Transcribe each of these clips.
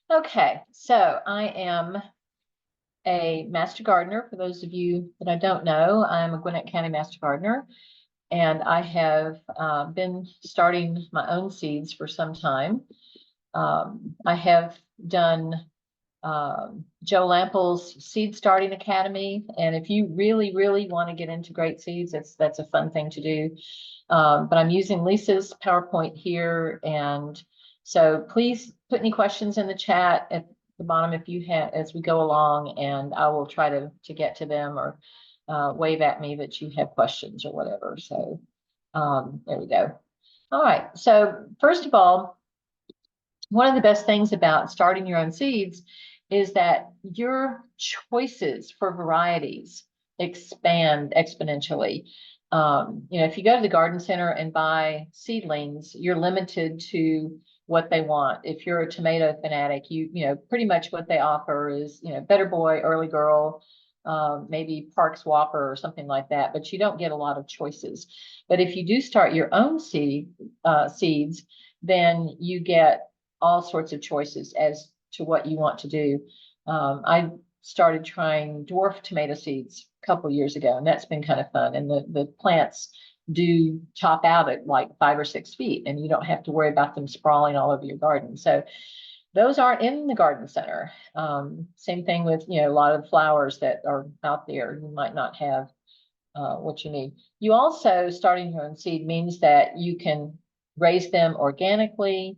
Okay, so I am a master gardener. For those of you that I don't know, I'm a Gwinnett County master gardener, and I have been starting my own seeds for some time. I have done Joe Lample's Seed Starting Academy, and if you really, really want to get into great seeds, that's a fun thing to do. But I'm using Lisa's PowerPoint here, and so please put any questions in the chat at the bottom if you have as we go along, and I will try to get to them, or wave at me that you have questions or whatever. So there we go. All right. So first of all, one of the best things about starting your own seeds is that your choices for varieties expand exponentially. If you go to the garden center and buy seedlings, you're limited to what they want. If you're a tomato fanatic, pretty much what they offer is, Better Boy, Early Girl, maybe Parks Whopper or something like that, but you don't get a lot of choices. But if you do start your own seeds, then you get all sorts of choices as to what you want to do. I started trying dwarf tomato seeds a couple years ago, and that's been kind of fun. And the plants do top out at like 5 or 6 feet, and you don't have to worry about them sprawling all over your garden. So those aren't in the garden center. Same thing with, a lot of the flowers that are out there. You might not have what you need. You also, starting your own seed means that you can raise them organically.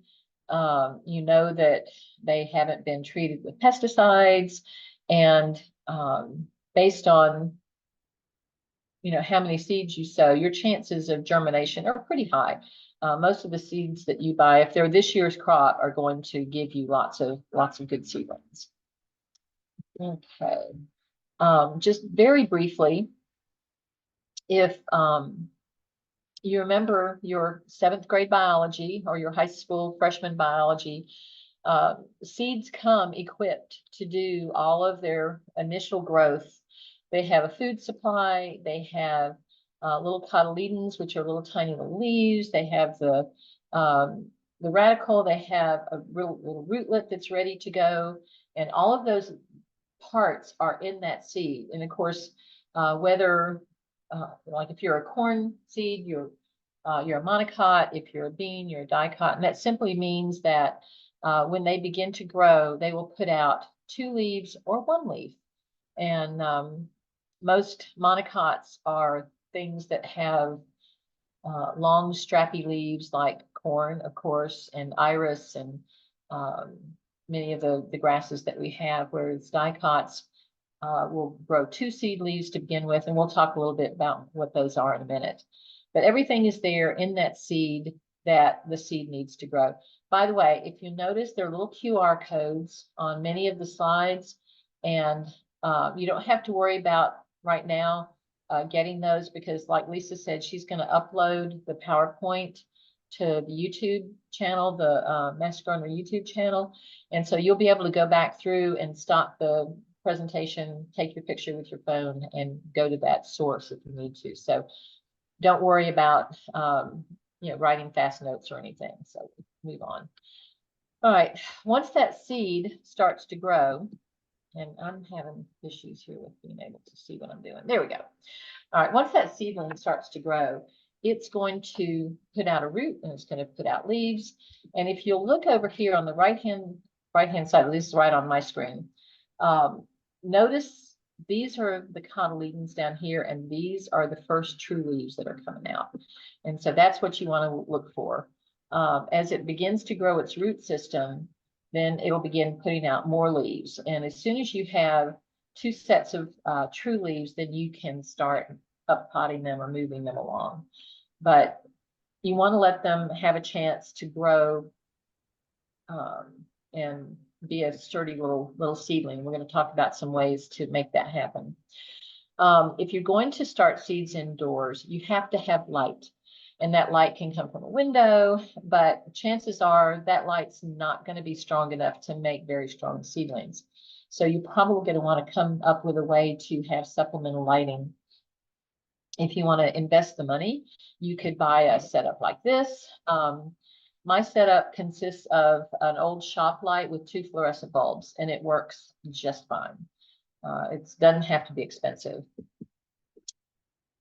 You know that they haven't been treated with pesticides, and based on how many seeds you sow, your chances of germination are pretty high. Most of the seeds that you buy, if they're this year's crop, are going to give you lots of good seedlings. Okay, just very briefly, if you remember your 7th grade biology or your high school freshman biology, seeds come equipped to do all of their initial growth. They have a food supply. They have little cotyledons, which are little tiny little leaves. They have the radicle. They have a little rootlet that's ready to go, and all of those parts are in that seed. And of course, whether like if you're a corn seed, you're a monocot. If you're a bean, you're a dicot. And that simply means that when they begin to grow, they will put out 2 leaves or 1 leaf. And most monocots are things that have long strappy leaves like corn, of course, and iris, and many of the grasses that we have, whereas dicots will grow 2 seed leaves to begin with, and we'll talk a little bit about what those are in a minute. But everything is there in that seed that the seed needs to grow. By the way, if you notice, there are little QR codes on many of the slides, and you don't have to worry about right now getting those, because like Lisa said, she's going to upload the PowerPoint to the YouTube channel, the Master Gardener YouTube channel. And so you'll be able to go back through and stop the presentation, take your picture with your phone, and go to that source if you need to. So don't worry about writing fast notes or anything. So move on. All right, once that seed starts to grow, and I'm having issues here with being able to see what I'm doing. There we go. All right, once that seedling starts to grow, it's going to put out a root, and it's going to put out leaves. And if you'll look over here on the right hand side, at least right on my screen, notice these are the cotyledons down here, and these are the first true leaves that are coming out. And so that's what you want to look for. As it begins to grow its root system, then it'll begin putting out more leaves. And as soon as you have 2 sets of true leaves, then you can start up potting them or moving them along. But you want to let them have a chance to grow and be a sturdy little seedling. We're going to talk about some ways to make that happen. If you're going to start seeds indoors, you have to have light. And that light can come from a window, but chances are that light's not going to be strong enough to make very strong seedlings. So you're probably going to want to come up with a way to have supplemental lighting. If you want to invest the money, you could buy a setup like this. my setup consists of an old shop light with 2 fluorescent bulbs, and it works just fine. It doesn't have to be expensive.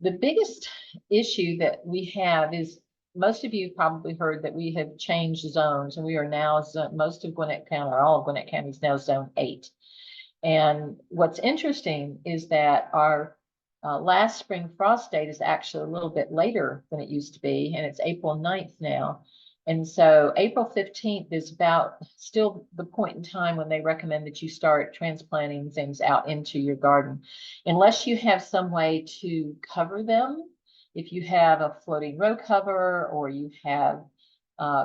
The biggest issue that we have is, most of you probably heard that we have changed zones, and we are now, most of Gwinnett County, or all of Gwinnett County is now zone 8. And what's interesting is that our last spring frost date is actually a little bit later than it used to be, and it's April 9th now. And so April 15th is about still the point in time when they recommend that you start transplanting things out into your garden. Unless you have some way to cover them, if you have a floating row cover, or you have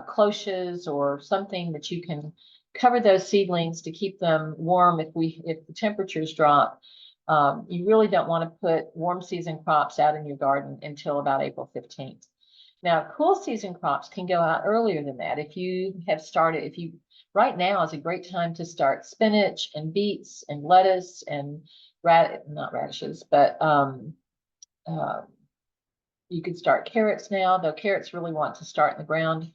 cloches or something that you can cover those seedlings to keep them warm if the temperatures drop. You really don't want to put warm season crops out in your garden until about April 15th. Now, cool season crops can go out earlier than that. If you have started, right now is a great time to start spinach and beets and lettuce and not radishes, but you could start carrots now, though carrots really want to start in the ground.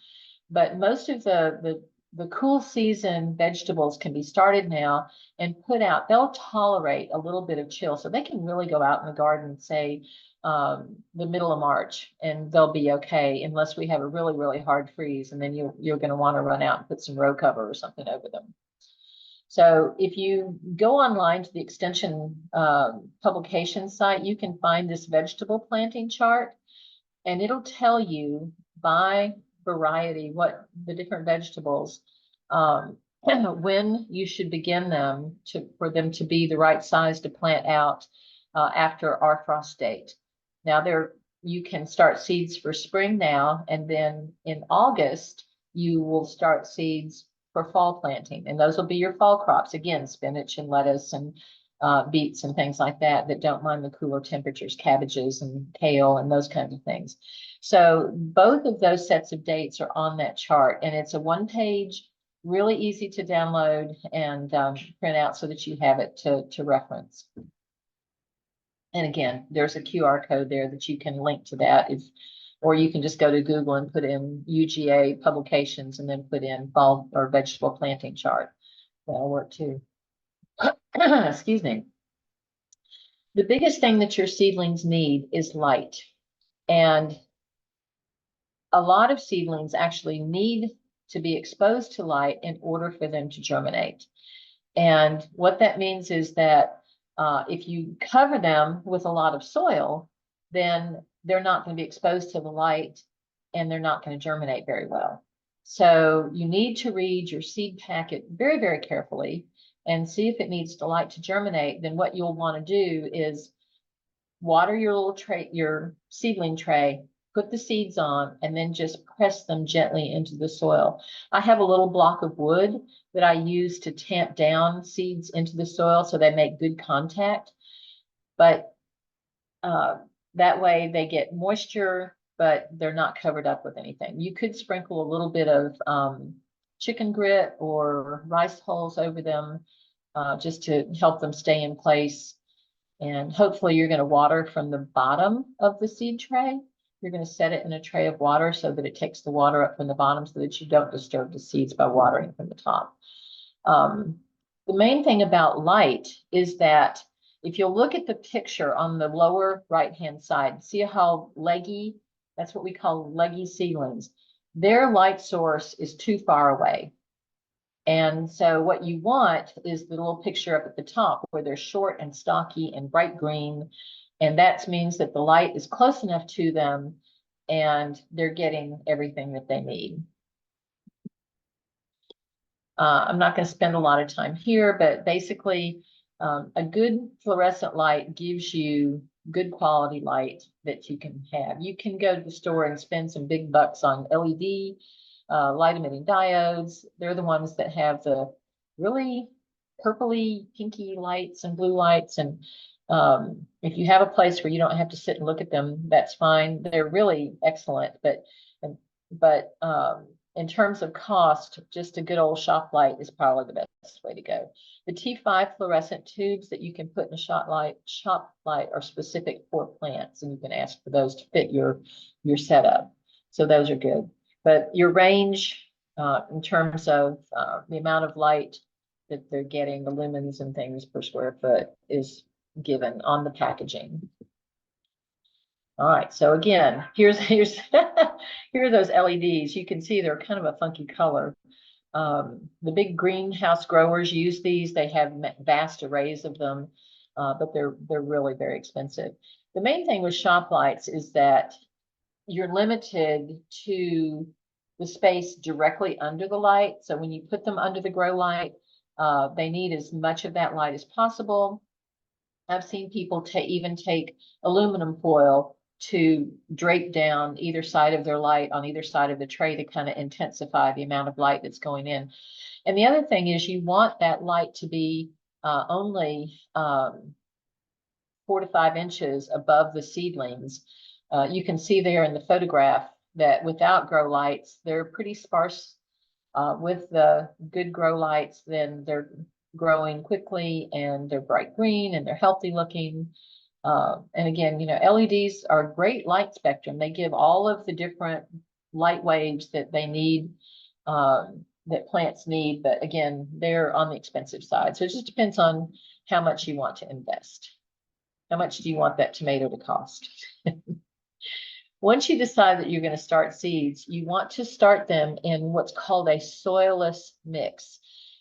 But most of the cool season vegetables can be started now and put out. They'll tolerate a little bit of chill, so they can really go out in the garden, say the middle of March, and they'll be okay, unless we have a really, really hard freeze, and then you're going to want to run out and put some row cover or something over them. So if you go online to the Extension publication site, you can find this vegetable planting chart, and it'll tell you by variety what the different vegetables, when you should begin them for them to be the right size to plant out after our frost date. Now you can start seeds for spring now, and then in August you will start seeds for fall planting, and those will be your fall crops. Again, spinach and lettuce and beets and things like that don't mind the cooler temperatures, cabbages and kale and those kinds of things. So both of those sets of dates are on that chart, and it's a 1-page, really easy to download and print out so that you have it to reference. And again, there's a QR code there that you can link to that, or you can just go to Google and put in UGA publications and then put in fall or vegetable planting chart. That'll work too. Excuse me. The biggest thing that your seedlings need is light. And a lot of seedlings actually need to be exposed to light in order for them to germinate. And what that means is that if you cover them with a lot of soil, then they're not going to be exposed to the light, and they're not going to germinate very well. So you need to read your seed packet very, very carefully and see if it needs the light to germinate. Then what you'll want to do is water your little tray, your seedling tray, put the seeds on, and then just press them gently into the soil. I have a little block of wood that I use to tamp down seeds into the soil so they make good contact. But that way they get moisture, but they're not covered up with anything. You could sprinkle a little bit of chicken grit or rice hulls over them just to help them stay in place. And hopefully you're going to water from the bottom of the seed tray. You're going to set it in a tray of water so that it takes the water up from the bottom so that you don't disturb the seeds by watering from the top. The main thing about light is that if you'll look at the picture on the lower right-hand side, see how leggy, that's what we call leggy seedlings. Their light source is too far away. And so what you want is the little picture up at the top where they're short and stocky and bright green. And that means that the light is close enough to them and they're getting everything that they need. I'm not going to spend a lot of time here, but basically a good fluorescent light gives you good quality light that you can have. You can go to the store and spend some big bucks on LED light emitting diodes. They're the ones that have the really purpley, pinky lights and blue lights. And if you have a place where you don't have to sit and look at them, that's fine. They're really excellent. But in terms of cost, just a good old shop light is probably the best way to go. The T5 fluorescent tubes that you can put in a shop light are specific for plants, and you can ask for those to fit your setup. So those are good. But your range in terms of the amount of light that they're getting, the lumens and things per square foot is given on the packaging. All right, so again, here's here are those LEDs. You can see they're kind of a funky color. The big greenhouse growers use these. They have vast arrays of them, but they're really very expensive. The main thing with shop lights is that you're limited to the space directly under the light. So when you put them under the grow light, they need as much of that light as possible. I've seen people even take aluminum foil to drape down either side of their light on either side of the tray to kind of intensify the amount of light that's going in. And the other thing is you want that light to be only 4 to 5 inches above the seedlings. You can see there in the photograph that without grow lights, they're pretty sparse. With the good grow lights, then they're growing quickly and they're bright green and they're healthy looking. And again, LEDs are a great light spectrum. They give all of the different light waves that they need, that plants need. But again, they're on the expensive side. So it just depends on how much you want to invest. How much do you want that tomato to cost? Once you decide that you're going to start seeds, you want to start them in what's called a soilless mix.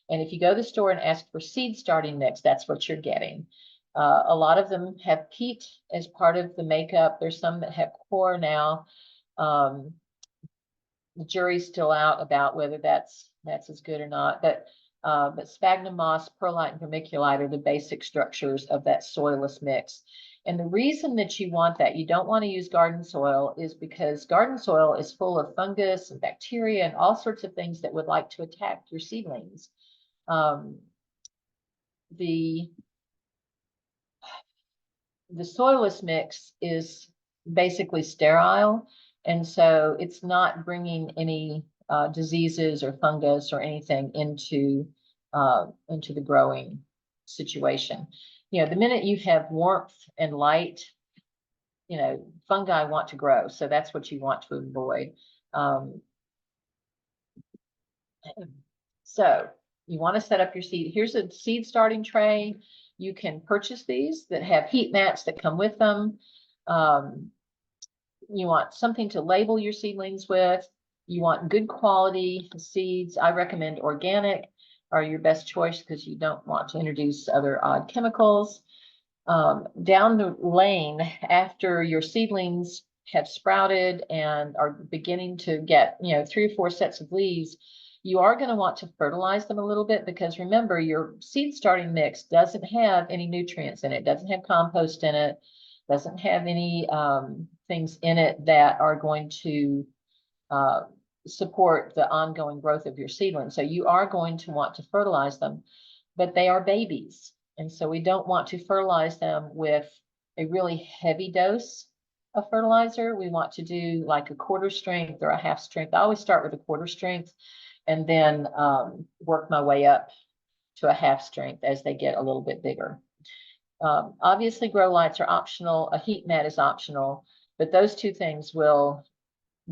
And if you go to the store and ask for seed starting mix, that's what you're getting. A lot of them have peat as part of the makeup. There's some that have core now. The jury's still out about whether that's as good or not. But sphagnum moss, perlite, and vermiculite are the basic structures of that soilless mix. And the reason that you want that, you don't want to use garden soil, is because garden soil is full of fungus and bacteria and all sorts of things that would like to attack your seedlings. The soilless mix is basically sterile, and so it's not bringing any diseases or fungus or anything into the growing situation. The minute you have warmth and light, fungi want to grow, so that's what you want to avoid. So you want to set up your seed. Here's a seed starting tray. You can purchase these that have heat mats that come with them. You want something to label your seedlings with. You want good quality seeds. I recommend organic are your best choice because you don't want to introduce other odd chemicals. Down the lane, after your seedlings have sprouted and are beginning to get, 3 or 4 sets of leaves, you are going to want to fertilize them a little bit, because remember, your seed starting mix doesn't have any nutrients in it, doesn't have compost in it, doesn't have any things in it that are going to support the ongoing growth of your seedlings. So you are going to want to fertilize them, but they are babies. And so we don't want to fertilize them with a really heavy dose of fertilizer. We want to do like a 1/4 strength or a 1/2 strength. I always start with a 1/4 strength and then work my way up to a 1/2 strength as they get a little bit bigger. Obviously, grow lights are optional. A heat mat is optional, but those two things will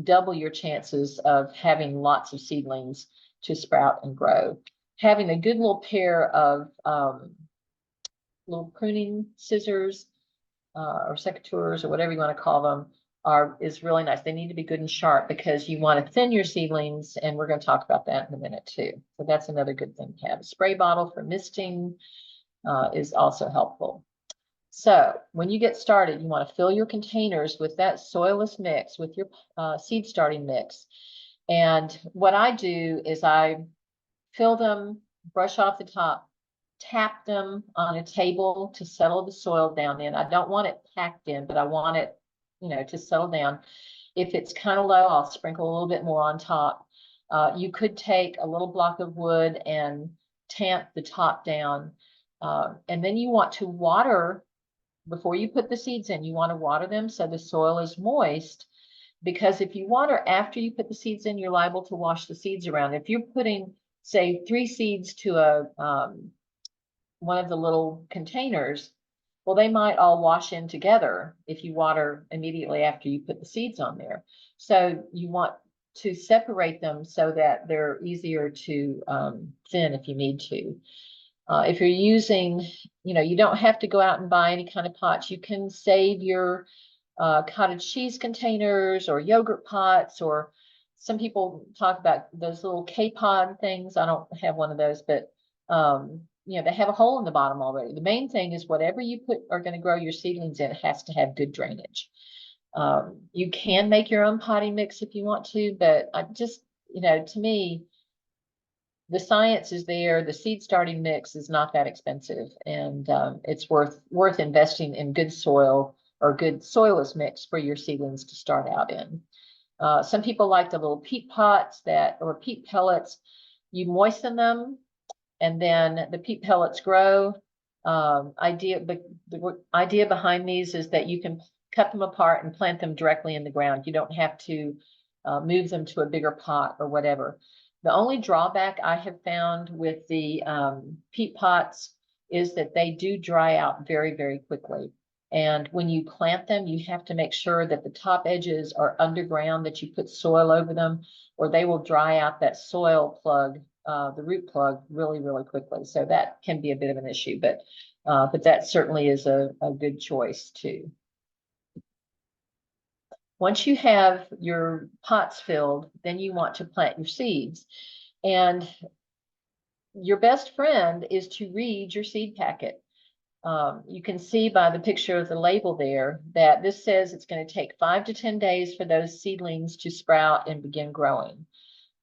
double your chances of having lots of seedlings to sprout and grow. Having a good little pair of little pruning scissors or secateurs or whatever you want to call them is really nice. They need to be good and sharp because you want to thin your seedlings, and we're going to talk about that in a minute too. So that's another good thing to have. A spray bottle for misting is also helpful. So when you get started, you want to fill your containers with that soilless mix, with your seed starting mix. And what I do is I fill them, brush off the top, tap them on a table to settle the soil down in. I don't want it packed in, but I want it, to settle down. If it's kind of low, I'll sprinkle a little bit more on top. You could take a little block of wood and tamp the top down. And then you want to water. Before you put the seeds in, you want to water them so the soil is moist, because if you water after you put the seeds in, you're liable to wash the seeds around. If you're putting, say, 3 seeds to one of the little containers, well, they might all wash in together if you water immediately after you put the seeds on there. So you want to separate them so that they're easier to thin if you need to. If you're using, you don't have to go out and buy any kind of pots. You can save your cottage cheese containers or yogurt pots, or some people talk about those little K-pod things. I don't have one of those, but they have a hole in the bottom already. The main thing is whatever you are going to grow your seedlings in, it has to have good drainage. You can make your own potting mix if you want to, but I just, to me, the science is there. The seed starting mix is not that expensive, and it's worth investing in good soil or good soilless mix for your seedlings to start out in. Some people like the little peat pots or peat pellets. You moisten them, and then the peat pellets grow. The idea behind these is that you can cut them apart and plant them directly in the ground. You don't have to move them to a bigger pot or whatever. The only drawback I have found with the peat pots is that they do dry out very, very quickly. And when you plant them, you have to make sure that the top edges are underground, that you put soil over them, or they will dry out that soil plug, the root plug, really, really quickly. So that can be a bit of an issue, but that certainly is a good choice too. Once you have your pots filled, then you want to plant your seeds. And your best friend is to read your seed packet. You can see by the picture of the label there that this says it's going to take 5 to 10 days for those seedlings to sprout and begin growing.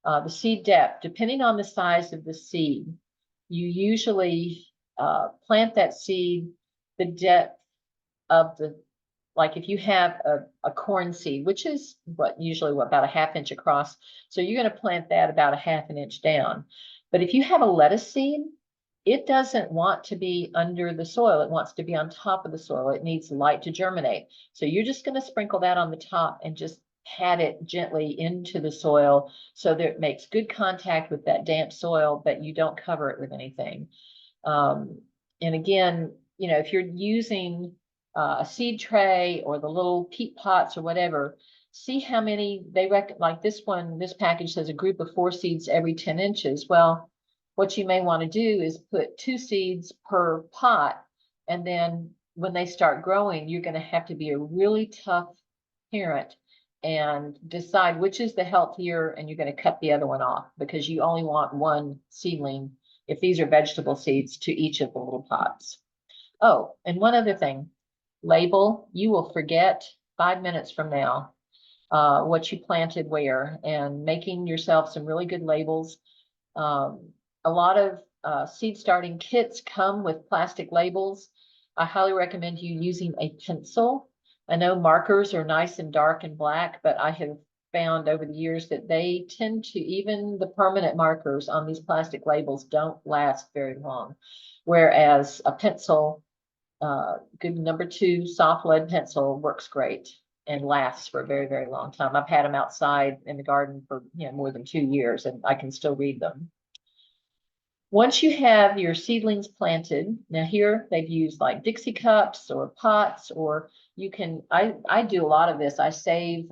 The seed depth, depending on the size of the seed, you usually plant that seed the depth of like if you have a corn seed, which is usually about a 1/2 inch across. So you're going to plant that about a 1/2 inch down. But if you have a lettuce seed, it doesn't want to be under the soil. It wants to be on top of the soil. It needs light to germinate. So you're just going to sprinkle that on the top and just pat it gently into the soil so that it makes good contact with that damp soil, but you don't cover it with anything. And again, if you're using a seed tray or the little peat pots or whatever, see how many they reckon. Like this package says a group of 4 seeds every 10 inches. Well, what you may want to do is put 2 seeds per pot. And then when they start growing, you're going to have to be a really tough parent and decide which is the healthier, and you're going to cut the other one off because you only want 1 seedling, if these are vegetable seeds, to each of the little pots. Oh, and one other thing, label. You will forget 5 minutes from now what you planted where, and making yourself some really good labels. A lot of seed starting kits come with plastic labels. I highly recommend you using a pencil. I know markers are nice and dark and black, but I have found over the years that they tend to, even the permanent markers on these plastic labels don't last very long. Whereas a pencil, good number 2 soft lead pencil, works great and lasts for a very, very long time. I've had them outside in the garden for more than 2 years, and I can still read them. Once you have your seedlings planted, now here they've used like Dixie cups or pots, or you can, I do a lot of this. I save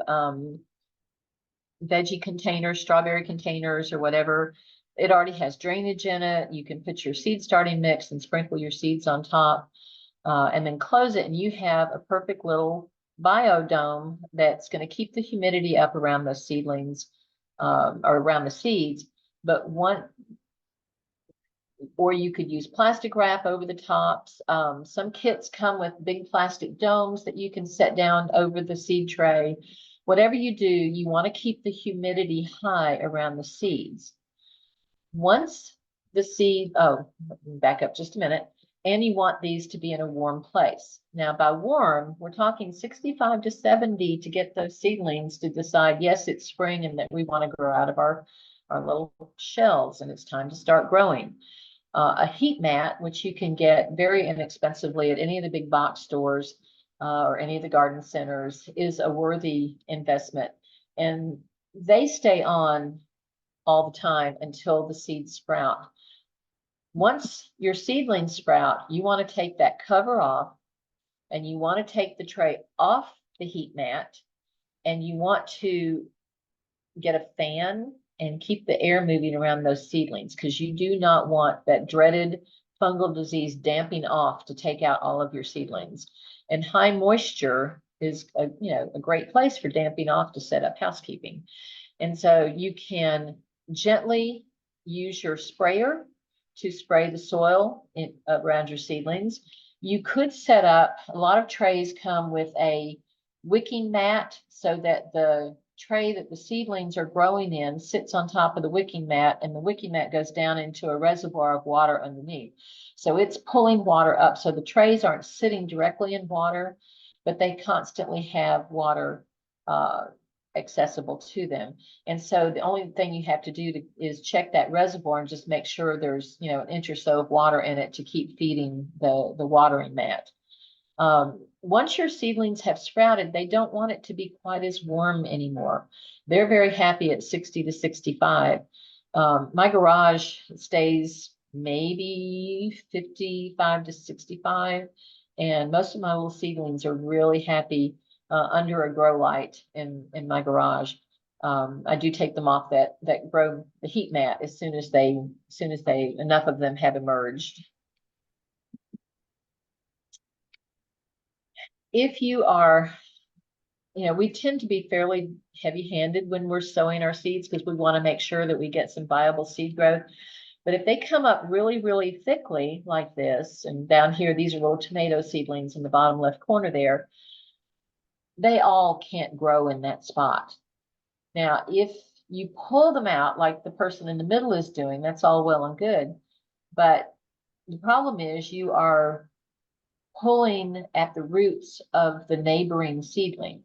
veggie containers, strawberry containers or whatever. It already has drainage in it. You can put your seed starting mix and sprinkle your seeds on top, and then close it, and you have a perfect little biodome that's going to keep the humidity up around those seedlings, or around the seeds. But or you could use plastic wrap over the tops. Some kits come with big plastic domes that you can set down over the seed tray. Whatever you do, you want to keep the humidity high around the seeds. Once the seed, back up just a minute, and you want these to be in a warm place. Now, by warm, we're talking 65 to 70 to get those seedlings to decide, yes, it's spring and that we want to grow out of our little shells and it's time to start growing. A heat mat, which you can get very inexpensively at any of the big box stores or any of the garden centers, is a worthy investment. And they stay on all the time until the seeds sprout. Once your seedlings sprout, you want to take that cover off, and you want to take the tray off the heat mat, and you want to get a fan and keep the air moving around those seedlings, because you do not want that dreaded fungal disease damping off to take out all of your seedlings. And high moisture is a great place for damping off to set up housekeeping. And so you can gently use your sprayer to spray the soil around your seedlings. You could set up, a lot of trays come with a wicking mat so that the tray that the seedlings are growing in sits on top of the wicking mat, and the wicking mat goes down into a reservoir of water underneath. So it's pulling water up. So the trays aren't sitting directly in water, but they constantly have water accessible to them. And so the only thing you have to do is check that reservoir and just make sure there's, an inch or so of water in it to keep feeding the watering mat. Once your seedlings have sprouted, they don't want it to be quite as warm anymore. They're very happy at 60 to 65. My garage stays maybe 55 to 65, and most of my little seedlings are really happy under a grow light in my garage. I do take them off that grow the heat mat as soon as enough of them have emerged. If you are, we tend to be fairly heavy-handed when we're sowing our seeds because we want to make sure that we get some viable seed growth. But if they come up really, really thickly like this, and down here, these are little tomato seedlings in the bottom left corner there, they all can't grow in that spot. Now, if you pull them out like the person in the middle is doing, that's all well and good. But the problem is you are pulling at the roots of the neighboring seedling.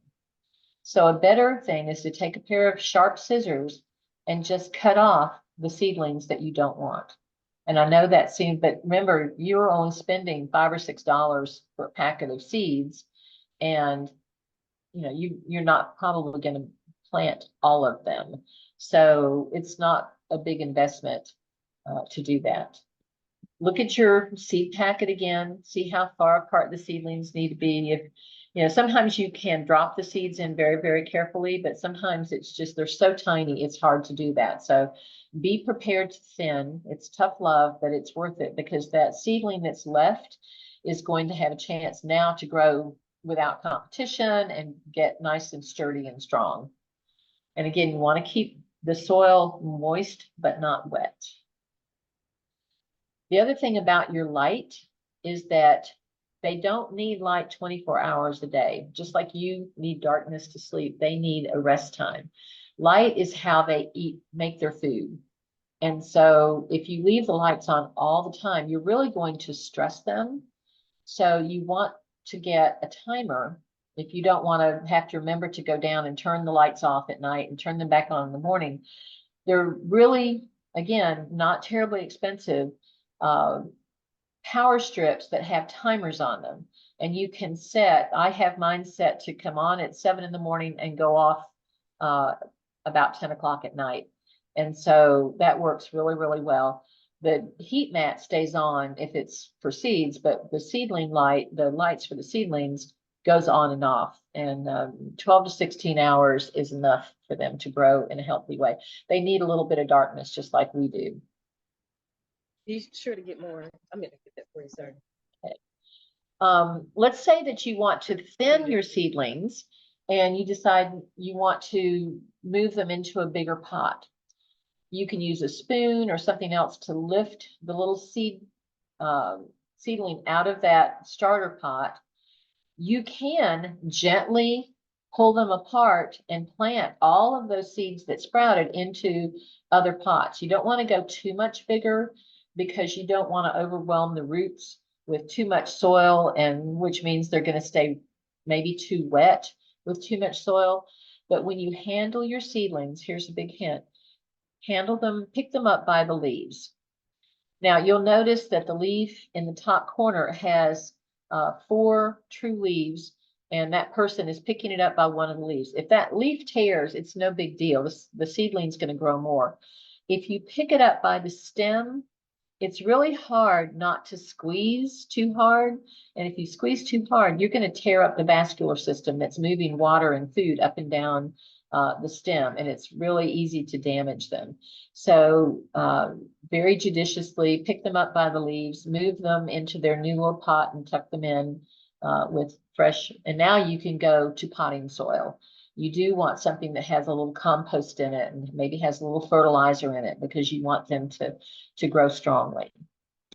So a better thing is to take a pair of sharp scissors and just cut off the seedlings that you don't want. And I know that seems, but remember, you're only spending $5 or $6 for a packet of seeds, and you're not probably going to plant all of them. So it's not a big investment to do that. Look at your seed packet again, see how far apart the seedlings need to be. If, sometimes you can drop the seeds in very, very carefully, but sometimes it's just, they're so tiny, it's hard to do that. So be prepared to thin. It's tough love, but it's worth it, because that seedling that's left is going to have a chance now to grow without competition and get nice and sturdy and strong. And again, you want to keep the soil moist, but not wet. The other thing about your light is that they don't need light 24 hours a day. Just like you need darkness to sleep, they need a rest time. Light is how they make their food. And so if you leave the lights on all the time, you're really going to stress them. So you want to get a timer if you don't want to have to remember to go down and turn the lights off at night and turn them back on in the morning. They're really, again, not terribly expensive power strips that have timers on them. And you can set, I have mine set to come on at 7 in the morning and go off about 10 o'clock at night. And so that works really, really well. The heat mat stays on if it's for seeds, but the seedling light, the lights for the seedlings, goes on and off. And 12 to 16 hours is enough for them to grow in a healthy way. They need a little bit of darkness, just like we do. Be sure to get more. I'm going to get that for you, sir. Okay. Let's say that you want to thin your seedlings and you decide you want to move them into a bigger pot. You can use a spoon or something else to lift the little seedling out of that starter pot. You can gently pull them apart and plant all of those seeds that sprouted into other pots. You don't want to go too much bigger, because you don't want to overwhelm the roots with too much soil, and which means they're going to stay maybe too wet with too much soil. But when you handle your seedlings, here's a big hint: handle them, pick them up by the leaves. Now you'll notice that the leaf in the top corner has 4 true leaves, and that person is picking it up by one of the leaves. If that leaf tears, it's no big deal. The seedling's going to grow more. If you pick it up by the stem, it's really hard not to squeeze too hard. And if you squeeze too hard, you're going to tear up the vascular system that's moving water and food up and down the stem, and it's really easy to damage them. So very judiciously pick them up by the leaves, move them into their new little pot and tuck them in with fresh, and now you can go to potting soil. You do want something that has a little compost in it and maybe has a little fertilizer in it because you want them to grow strongly.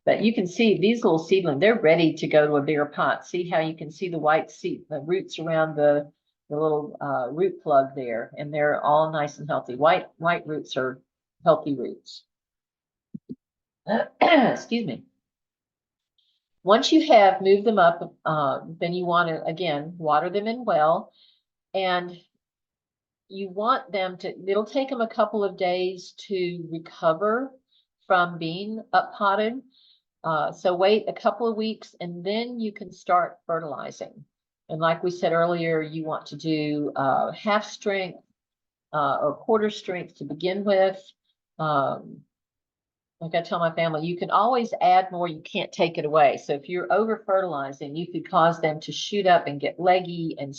But you can see these little seedlings, they're ready to go to a bigger pot. See how you can see the white seed, the roots around the little root plug there, and they're all nice and healthy. White roots are healthy roots. Excuse me. Once you have moved them up, then you want to, again, water them in well, and you want them to, it'll take them a couple of days to recover from being up potted. So wait a couple of weeks and then you can start fertilizing. And like we said earlier, you want to do half strength or quarter strength to begin with. Like I tell my family, you can always add more, you can't take it away. So if you're over fertilizing, you could cause them to shoot up and get leggy and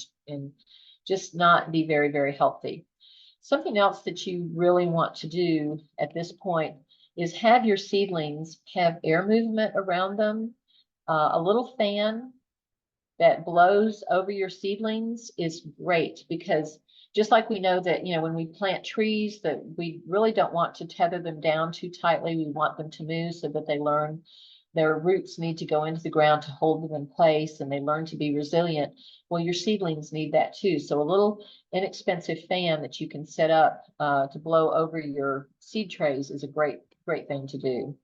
just not be very, very healthy. Something else that you really want to do at this point is have your seedlings have air movement around them. A little fan that blows over your seedlings is great, because just like we know that, you know, when we plant trees that we really don't want to tether them down too tightly. We want them to move so that they learn their roots need to go into the ground to hold them in place and they learn to be resilient. Well, your seedlings need that too. So a little inexpensive fan that you can set up to blow over your seed trays is a great thing to do.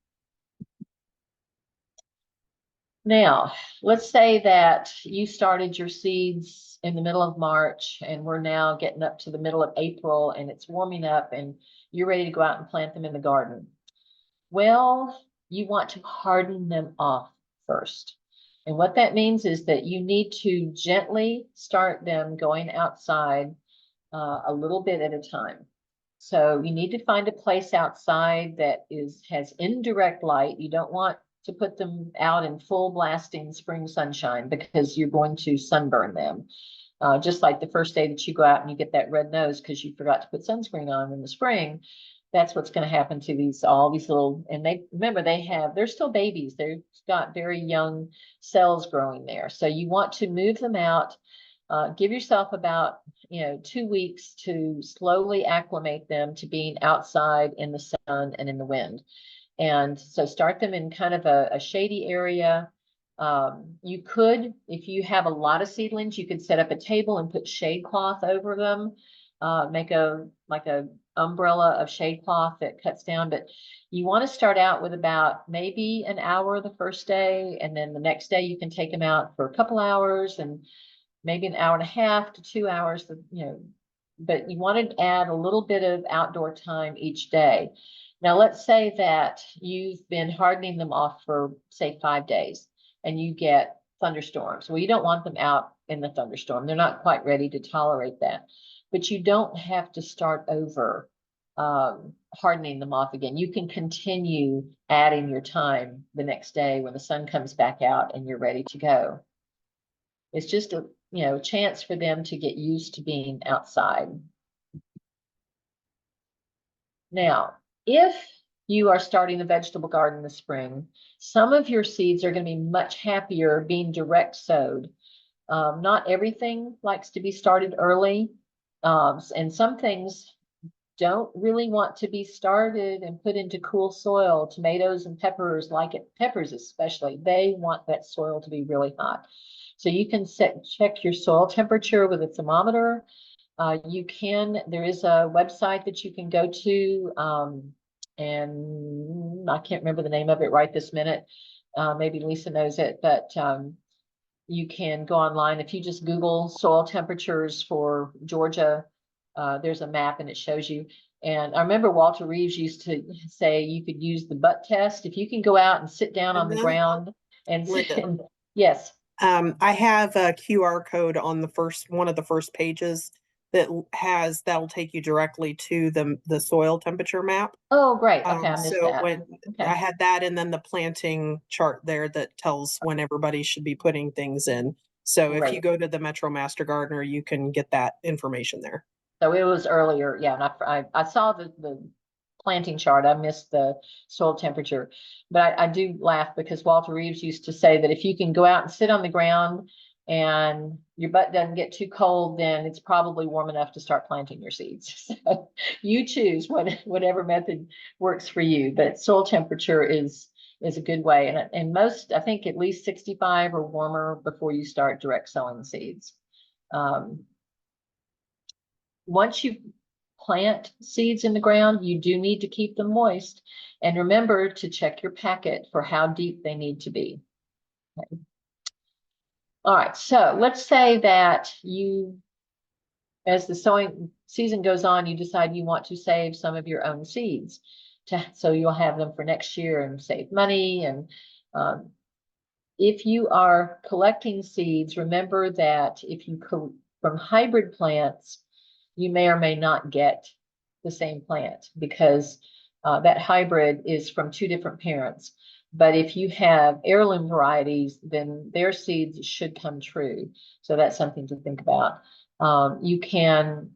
Now, let's say that you started your seeds in the middle of March and we're now getting up to the middle of April and it's warming up and you're ready to go out and plant them in the garden. Well, you want to harden them off first. And what that means is that you need to gently start them going outside a little bit at a time. So you need to find a place outside that has indirect light. You don't want to put them out in full blasting spring sunshine because you're going to sunburn them. Just like the first day that you go out and you get that red nose because you forgot to put sunscreen on in the spring, that's what's going to happen to all these little, and they're still babies. They've got very young cells growing there. So you want to move them out, give yourself about, 2 weeks to slowly acclimate them to being outside in the sun and in the wind. And so start them in kind of a shady area. You could, if you have a lot of seedlings, you could set up a table and put shade cloth over them, make like a umbrella of shade cloth that cuts down. But you want to start out with about maybe an hour the first day, and then the next day you can take them out for a couple hours and maybe an hour and a half to 2 hours, but you want to add a little bit of outdoor time each day. Now, let's say that you've been hardening them off for, say, 5 days and you get thunderstorms. Well, you don't want them out in the thunderstorm. They're not quite ready to tolerate that. But you don't have to start over hardening them off again. You can continue adding your time the next day when the sun comes back out and you're ready to go. It's just a chance for them to get used to being outside. Now, if you are starting a vegetable garden this spring, some of your seeds are going to be much happier being direct sowed. Not everything likes to be started early, and some things don't really want to be started and put into cool soil. Tomatoes and peppers like it, peppers especially, they want that soil to be really hot. So you can check your soil temperature with a thermometer. There is a website that you can go to, and I can't remember the name of it right this minute. Maybe Lisa knows it, but you can go online. If you just Google soil temperatures for Georgia, there's a map and it shows you. And I remember Walter Reeves used to say you could use the butt test. If you can go out and sit down on the ground and yes. I have a QR code on one of the first pages that'll take you directly to the soil temperature map. Oh, great. Okay, I missed So that. I had that, and then the planting chart there that tells when everybody should be putting things in. So if you go to the Metro Master Gardener, you can get that information there. So it was earlier, yeah, and I saw the planting chart. I missed the soil temperature. But I do laugh because Walter Reeves used to say that if you can go out and sit on the ground and your butt doesn't get too cold, then it's probably warm enough to start planting your seeds. So you choose whatever method works for you, but soil temperature is a good way. And most, I think at least 65 or warmer before you start direct sowing seeds. Once you plant seeds in the ground, you do need to keep them moist. And remember to check your packet for how deep they need to be. Okay. All right, so let's say that you, as the sowing season goes on, you decide you want to save some of your own seeds so you'll have them for next year and save money. And if you are collecting seeds, remember that if you from hybrid plants, you may or may not get the same plant because that hybrid is from two different parents. But if you have heirloom varieties, then their seeds should come true. So that's something to think about. You can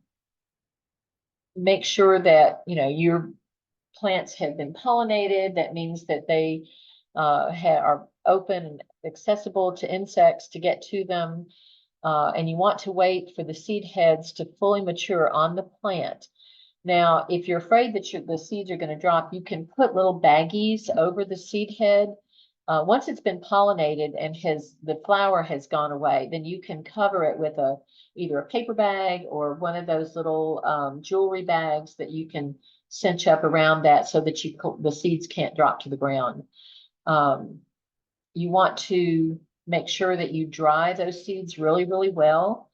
make sure that, you know, your plants have been pollinated. That means that they are open and accessible to insects to get to them. And you want to wait for the seed heads to fully mature on the plant. Now, if you're afraid that the seeds are going to drop, you can put little baggies over the seed head. Once it's been pollinated and the flower has gone away, then you can cover it with either a paper bag or one of those little jewelry bags that you can cinch up around that so that the seeds can't drop to the ground. You want to make sure that you dry those seeds really, really well.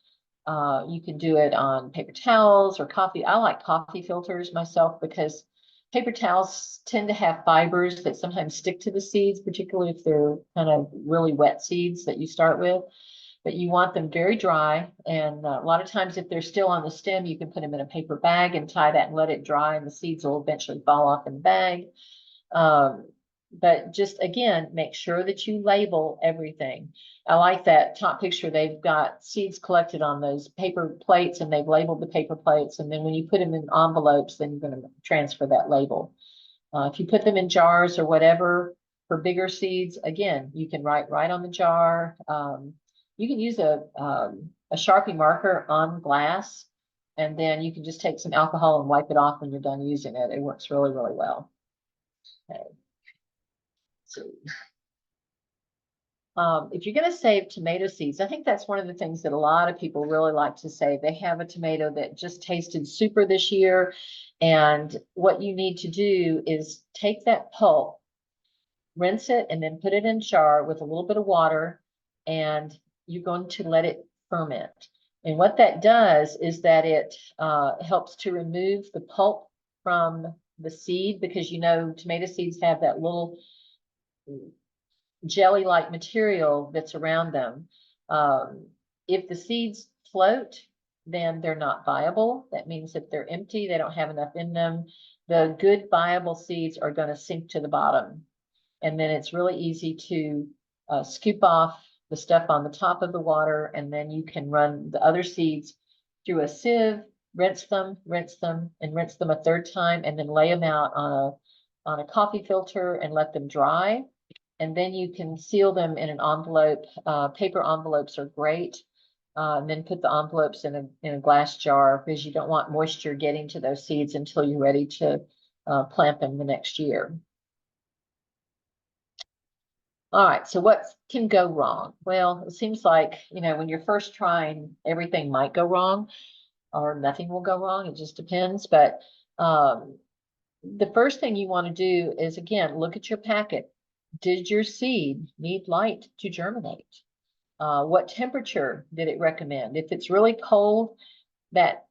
You can do it on paper towels or coffee. I like coffee filters myself because paper towels tend to have fibers that sometimes stick to the seeds, particularly if they're kind of really wet seeds that you start with. But you want them very dry. And a lot of times if they're still on the stem, you can put them in a paper bag and tie that and let it dry, and the seeds will eventually fall off in the bag. But just again, make sure that you label everything. I like that top picture. They've got seeds collected on those paper plates and they've labeled the paper plates. And then when you put them in envelopes, then you're going to transfer that label. If you put them in jars or whatever for bigger seeds, again, you can write right on the jar. You can use a Sharpie marker on glass, and then you can just take some alcohol and wipe it off when you're done using it. It works really, really well. Okay. So, if you're going to save tomato seeds, I think that's one of the things that a lot of people really like to save. They have a tomato that just tasted super this year, and what you need to do is take that pulp, rinse it, and then put it in a jar with a little bit of water, and you're going to let it ferment. And what that does is that it helps to remove the pulp from the seed, because you know tomato seeds have that little jelly-like material that's around them. If the seeds float, then they're not viable. That means that they're empty, they don't have enough in them. The good viable seeds are going to sink to the bottom. And then it's really easy to scoop off the stuff on the top of the water, and then you can run the other seeds through a sieve, rinse them, and rinse them a third time, and then lay them out on a coffee filter and let them dry. And then you can seal them in an envelope. Paper envelopes are great. And then put the envelopes in a glass jar, because you don't want moisture getting to those seeds until you're ready to plant them the next year. All right, so what can go wrong? Well, it seems like, you know, when you're first trying, everything might go wrong or nothing will go wrong. It just depends. But the first thing you want to do is, again, look at your packet. Did your seed need light to germinate? What temperature did it recommend? If it's really cold, that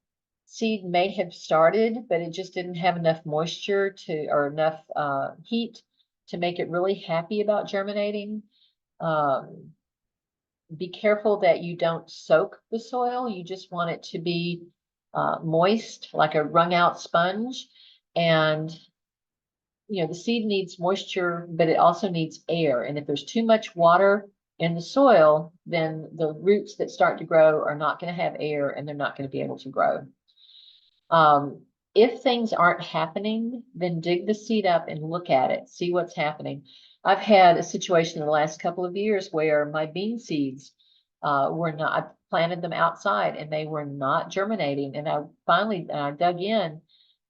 seed may have started, but it just didn't have enough moisture or enough heat to make it really happy about germinating. Be careful that you don't soak the soil. You just want it to be moist, like a wrung out sponge. And you know, the seed needs moisture, but it also needs air. And if there's too much water in the soil, then the roots that start to grow are not going to have air and they're not going to be able to grow. If things aren't happening, then dig the seed up and look at it, see what's happening. I've had a situation in the last couple of years where my bean seeds were not, I planted them outside and they were not germinating. And I finally dug in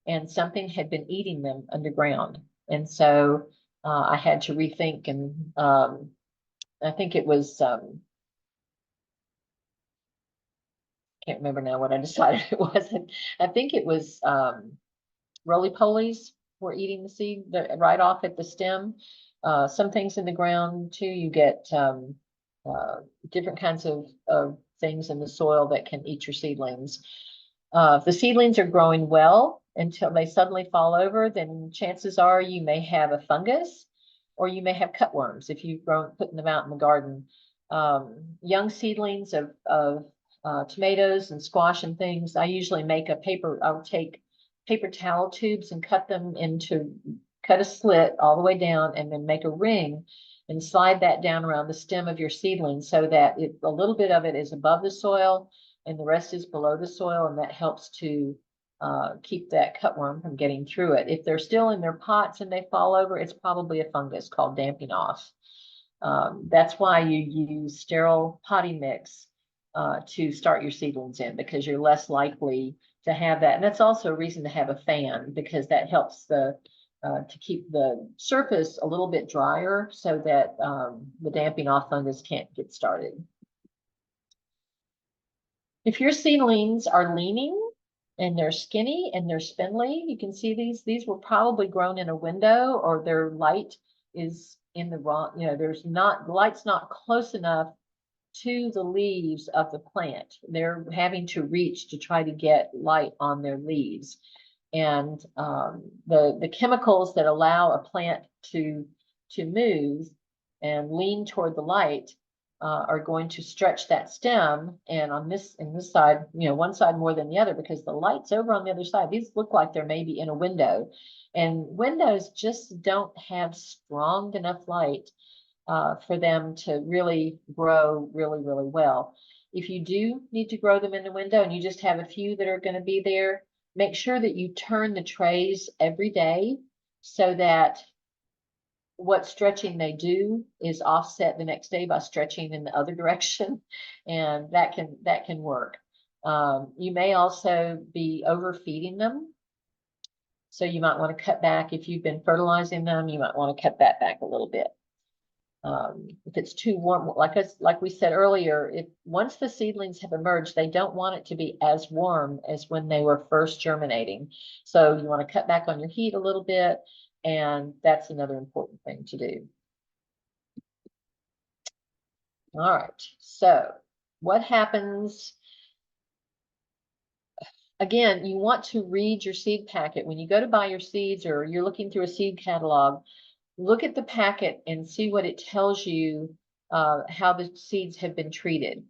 and something had been eating them underground. And so I had to rethink, and I think it was, can't remember now what I decided it was. I think it was roly-polies were eating the seed right off at the stem. Some things in the ground too, you get different kinds of things in the soil that can eat your seedlings. If the seedlings are growing well until they suddenly fall over, then chances are you may have a fungus or you may have cutworms if you've putting them out in the garden. Young seedlings of tomatoes and squash and things, I usually make I'll take paper towel tubes and cut a slit all the way down and then make a ring and slide that down around the stem of your seedling so that a little bit of it is above the soil and the rest is below the soil, and that helps to keep that cutworm from getting through it. If they're still in their pots and they fall over, it's probably a fungus called damping off. That's why you use sterile potting mix to start your seedlings in, because you're less likely to have that. And that's also a reason to have a fan, because that helps to keep the surface a little bit drier so that the damping off fungus can't get started. If your seedlings are leaning and they're skinny and they're spindly, you can see these were probably grown in a window, or their light is in the wrong, the light's not close enough to the leaves of the plant. They're having to reach to try to get light on their leaves. And the chemicals that allow a plant to move and lean toward the light are going to stretch that stem. And in this side, one side more than the other, because the light's over on the other side. These look like they're maybe in a window, and windows just don't have strong enough light for them to really grow really, really well. If you do need to grow them in the window and you just have a few that are going to be there, make sure that you turn the trays every day so that what stretching they do is offset the next day by stretching in the other direction, and that can work. You may also be overfeeding them, so you might want to cut back. If you've been fertilizing them, you might want to cut that back a little bit. If it's too warm, like we said earlier, once the seedlings have emerged, they don't want it to be as warm as when they were first germinating. So you want to cut back on your heat a little bit, and that's another important thing to do. All right, so what happens? Again, you want to read your seed packet. When you go to buy your seeds or you're looking through a seed catalog, look at the packet and see what it tells you, how the seeds have been treated.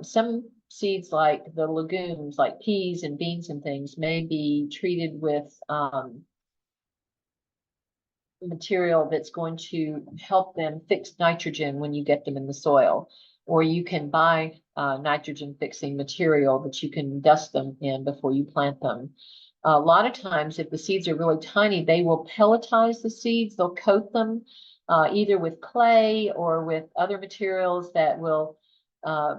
Some seeds, like the legumes, like peas and beans and things, may be treated with material that's going to help them fix nitrogen when you get them in the soil. Or you can buy nitrogen fixing material that you can dust them in before you plant them. A lot of times, if the seeds are really tiny, they will pelletize the seeds. They'll coat them either with clay or with other materials that will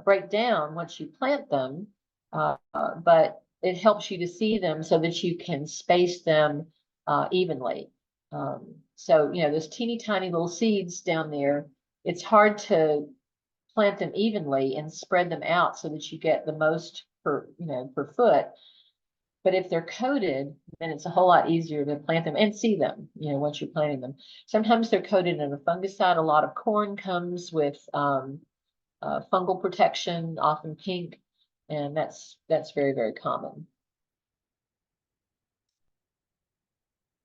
break down once you plant them. But it helps you to see them so that you can space them evenly. So, those teeny tiny little seeds down there, it's hard to plant them evenly and spread them out so that you get the most per foot. But if they're coated, then it's a whole lot easier to plant them and see them, once you're planting them. Sometimes they're coated in a fungicide. A lot of corn comes with fungal protection, often pink, and that's very, very common.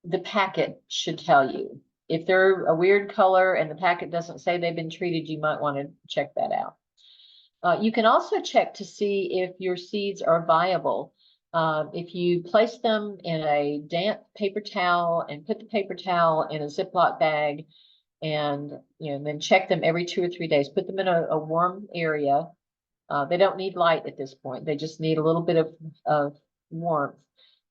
The packet should tell you. If they're a weird color and the packet doesn't say they've been treated, you might want to check that out. You can also check to see if your seeds are viable. If you place them in a damp paper towel and put the paper towel in a Ziploc bag and then check them every 2 or 3 days, put them in a warm area. They don't need light at this point. They just need a little bit of warmth.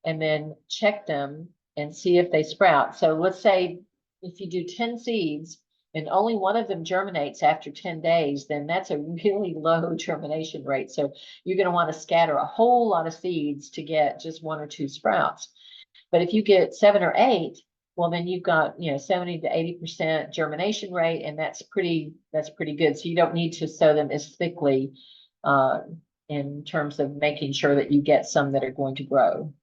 and then check them and see if they sprout. So let's say if you do 10 seeds and only one of them germinates after 10 days, then that's a really low germination rate. So you're going to want to scatter a whole lot of seeds to get just 1 or 2 sprouts. But if you get 7 or 8, well, then you've got, 70 to 80% germination rate, and that's pretty good. So you don't need to sow them as thickly in terms of making sure that you get some that are going to grow.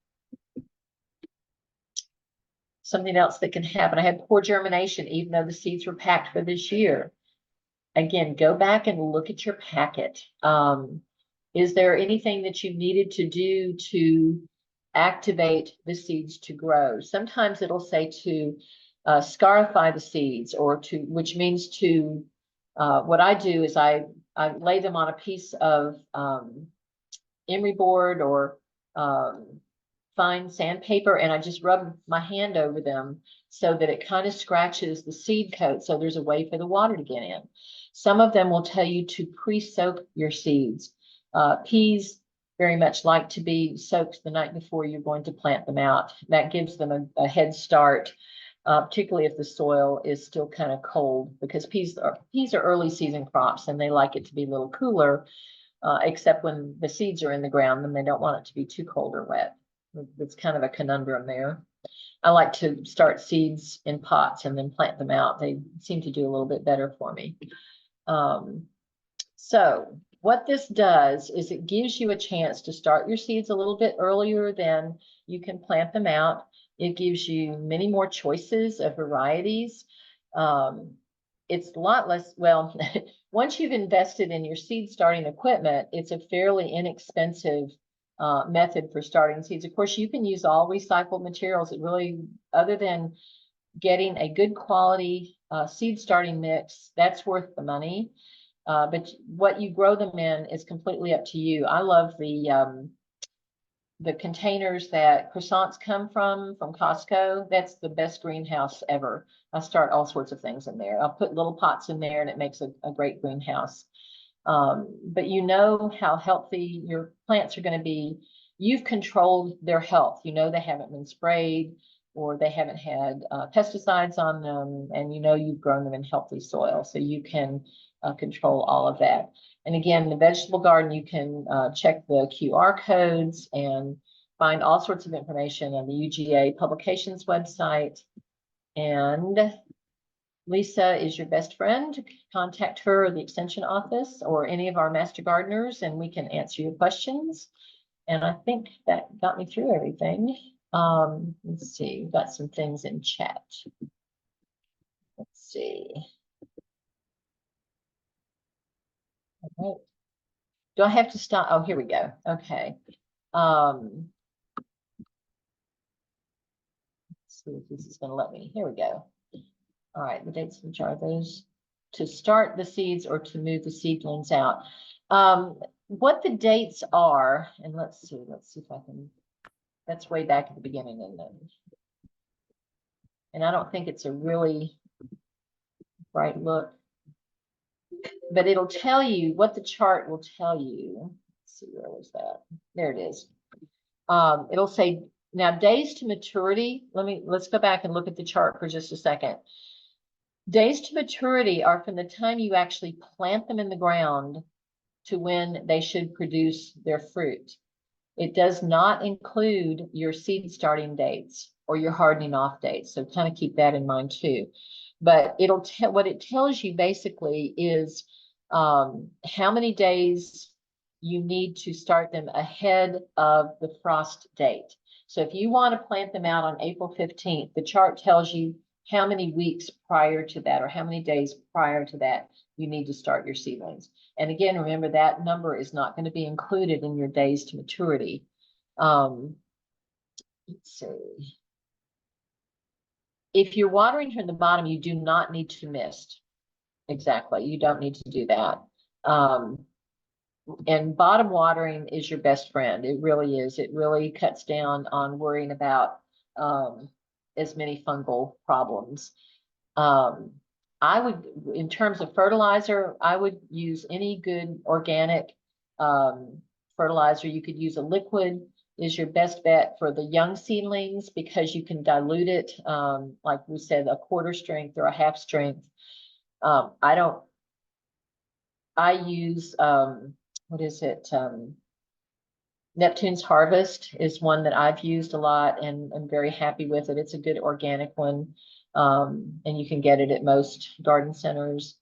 Something else that can happen, I had poor germination, even though the seeds were packed for this year. Again, go back and look at your packet. Is there anything that you needed to do to activate the seeds to grow? Sometimes it'll say to scarify the seeds, or to, which means to, what I do is I lay them on a piece of emery board or fine sandpaper, and I just rub my hand over them so that it kind of scratches the seed coat, so there's a way for the water to get in. Some of them will tell you to pre-soak your seeds. Peas very much like to be soaked the night before you're going to plant them out. That gives them a head start, particularly if the soil is still kind of cold, because peas are early season crops and they like it to be a little cooler, except when the seeds are in the ground, then they don't want it to be too cold or wet. It's kind of a conundrum there. I like to start seeds in pots and then plant them out. They seem to do a little bit better for me. So what this does is it gives you a chance to start your seeds a little bit earlier than you can plant them out. It gives you many more choices of varieties. It's a lot less, well, once you've invested in your seed starting equipment, it's a fairly inexpensive method for starting seeds. Of course, you can use all recycled materials. It really, other than getting a good quality seed starting mix, that's worth the money. But what you grow them in is completely up to you. I love the containers that croissants come from Costco. That's the best greenhouse ever. I start all sorts of things in there. I'll put little pots in there and it makes a great greenhouse. But you know how healthy your plants are going to be. You've controlled their health. You know they haven't been sprayed or they haven't had pesticides on them, and you know you've grown them in healthy soil. So you can control all of that. And again, the vegetable garden, you can check the QR codes and find all sorts of information on the UGA publications website. And Lisa is your best friend. Contact her or the extension office or any of our master gardeners, and we can answer your questions. And I think that got me through everything. Let's see, we've got some things in chat. Let's see. All right. Do I have to stop? Oh, here we go. Okay. Let's see if this is going to let me. Here we go. All right, the dates which are those to start the seeds or to move the seedlings out. What the dates are, and let's see if I can, that's way back at the beginning, and I don't think it's a really bright look, but it'll tell you what the chart will tell you. Let's see, where was that? There it is. It'll say now days to maturity. Let's go back and look at the chart for just a second. Days to maturity are from the time you actually plant them in the ground to when they should produce their fruit. It does not include your seed starting dates or your hardening off dates. So kind of keep that in mind too. But it'll tell, what it tells you basically is how many days you need to start them ahead of the frost date. So if you want to plant them out on April 15th, the chart tells you how many weeks prior to that or how many days prior to that you need to start your seedlings. And again, remember that number is not going to be included in your days to maturity. Let's see. If you're watering from the bottom, you do not need to mist. Exactly. You don't need to do that. And bottom watering is your best friend. It really is. It really cuts down on worrying about as many fungal problems. I would, in terms of fertilizer, I would use any good organic fertilizer. You could use a liquid, is your best bet for the young seedlings because you can dilute it, like we said, a quarter strength or a half strength. I use, what is it? Neptune's Harvest is one that I've used a lot and I'm very happy with it. It's a good organic one. And you can get it at most garden centers.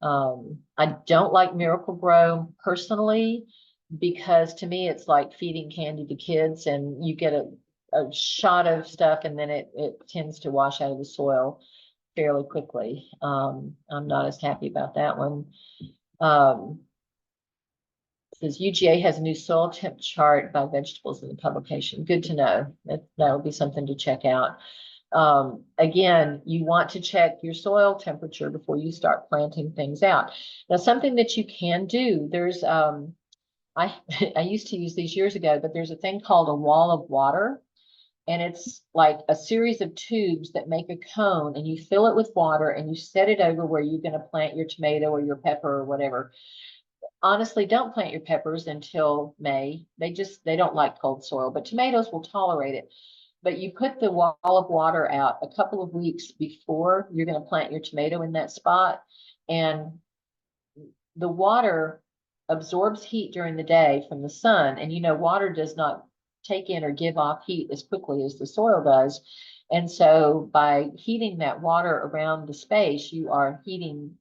I don't like Miracle Grow personally because to me it's like feeding candy to kids and you get a shot of stuff and then it tends to wash out of the soil fairly quickly. I'm not as happy about that one. Says UGA has a new soil temp chart by vegetables in the publication. Good to know. That will be something to check out. Again, you want to check your soil temperature before you start planting things out. Now, something that you can do, there's, I used to use these years ago, but there's a thing called a wall of water. And it's like a series of tubes that make a cone and you fill it with water and you set it over where you're going to plant your tomato or your pepper or whatever. Honestly, don't plant your peppers until May. They don't like cold soil, but tomatoes will tolerate it. But you put the wall of water out a couple of weeks before you're going to plant your tomato in that spot. And the water absorbs heat during the day from the sun. And water does not take in or give off heat as quickly as the soil does. And so by heating that water around the space, you are heating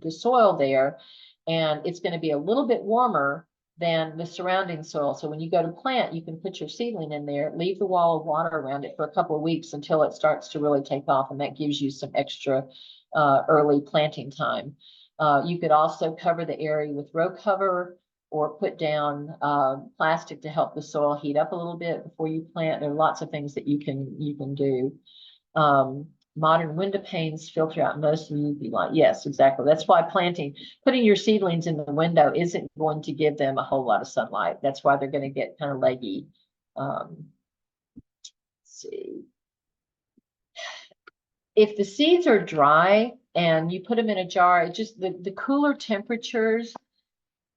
the soil there. And it's going to be a little bit warmer than the surrounding soil. So when you go to plant, you can put your seedling in there, leave the wall of water around it for a couple of weeks until it starts to really take off. And that gives you some extra early planting time. You could also cover the area with row cover or put down plastic to help the soil heat up a little bit before you plant. There are lots of things that you can do. Modern window panes filter out most of the UV light. Yes, exactly. That's why putting your seedlings in the window isn't going to give them a whole lot of sunlight. That's why they're going to get kind of leggy. Let's see. If the seeds are dry and you put them in a jar, it just the cooler temperatures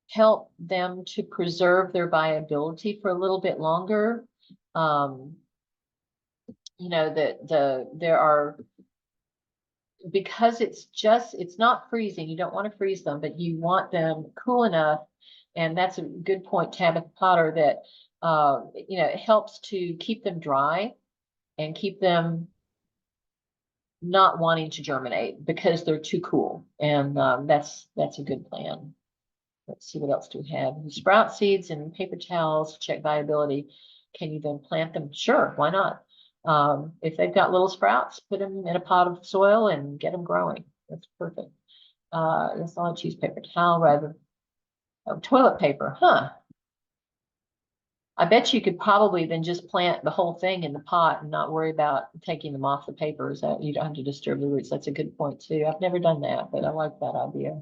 help them to preserve their viability for a little bit longer. There are, because it's not freezing, you don't want to freeze them, but you want them cool enough. And that's a good point, Tabitha Potter, that, it helps to keep them dry and keep them not wanting to germinate because they're too cool. And that's a good plan. Let's see, what else do we have? Sprout seeds and paper towels, check viability. Can you then plant them? Sure, why not? If they've got little sprouts, put them in a pot of soil and get them growing. That's perfect. Yes, I'll choose paper towel rather than toilet paper. Huh. I bet you could probably then just plant the whole thing in the pot and not worry about taking them off the papers. You don't have to disturb the roots. That's a good point too. I've never done that, but I like that idea.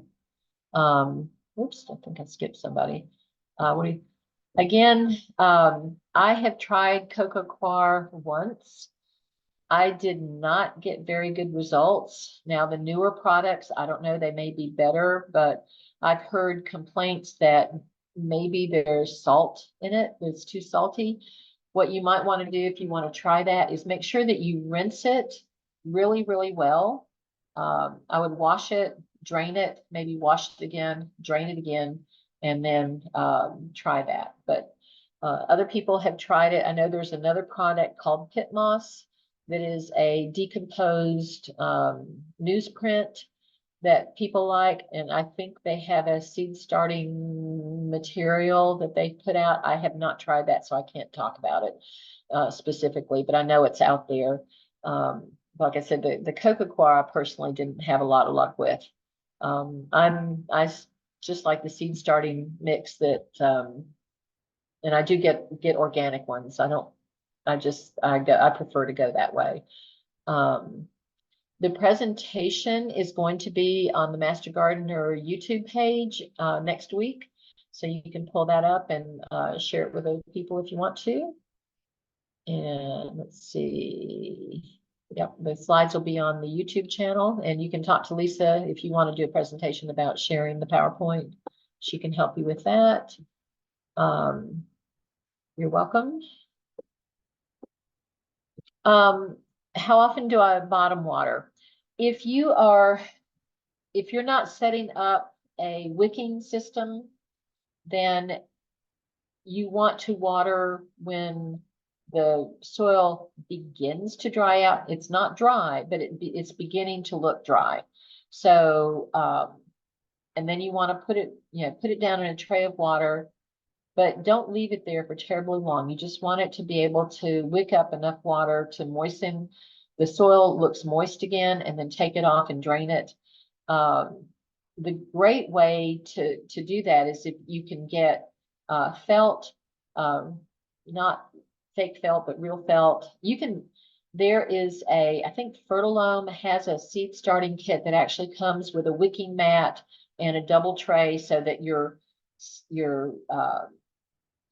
Oops, I think I skipped somebody. Again, I have tried Coco Coir once. I did not get very good results. Now the newer products, I don't know, they may be better, but I've heard complaints that maybe there's salt in it. It's too salty. What you might want to do if you want to try that is make sure that you rinse it really, really well. I would wash it, drain it, maybe wash it again, drain it again, and then try that. But other people have tried it. I know there's another product called Pit Moss that is a decomposed newsprint that people like, and I think they have a seed starting material that they put out. I have not tried that, so I can't talk about it specifically, but I know it's out there. Like I said, the Coco Coir I personally didn't have a lot of luck with. I just like the seed starting mix that, and I do get organic ones. I prefer to go that way. The presentation is going to be on the Master Gardener YouTube page next week. So you can pull that up and share it with other people if you want to. And let's see. Yep, the slides will be on the YouTube channel, and you can talk to Lisa if you want to do a presentation about sharing the PowerPoint. She can help you with that. You're welcome. How often do I bottom water? If you're not setting up a wicking system, then you want to water when the soil begins to dry out. It's not dry, but it's beginning to look dry. So, and then you want to put it down in a tray of water, but don't leave it there for terribly long. You just want it to be able to wick up enough water to moisten the soil, looks moist again, and then take it off and drain it. The great way to do that is if you can get felt, not fake felt, but real felt. There is I think Fertilome has a seed starting kit that actually comes with a wicking mat and a double tray so that your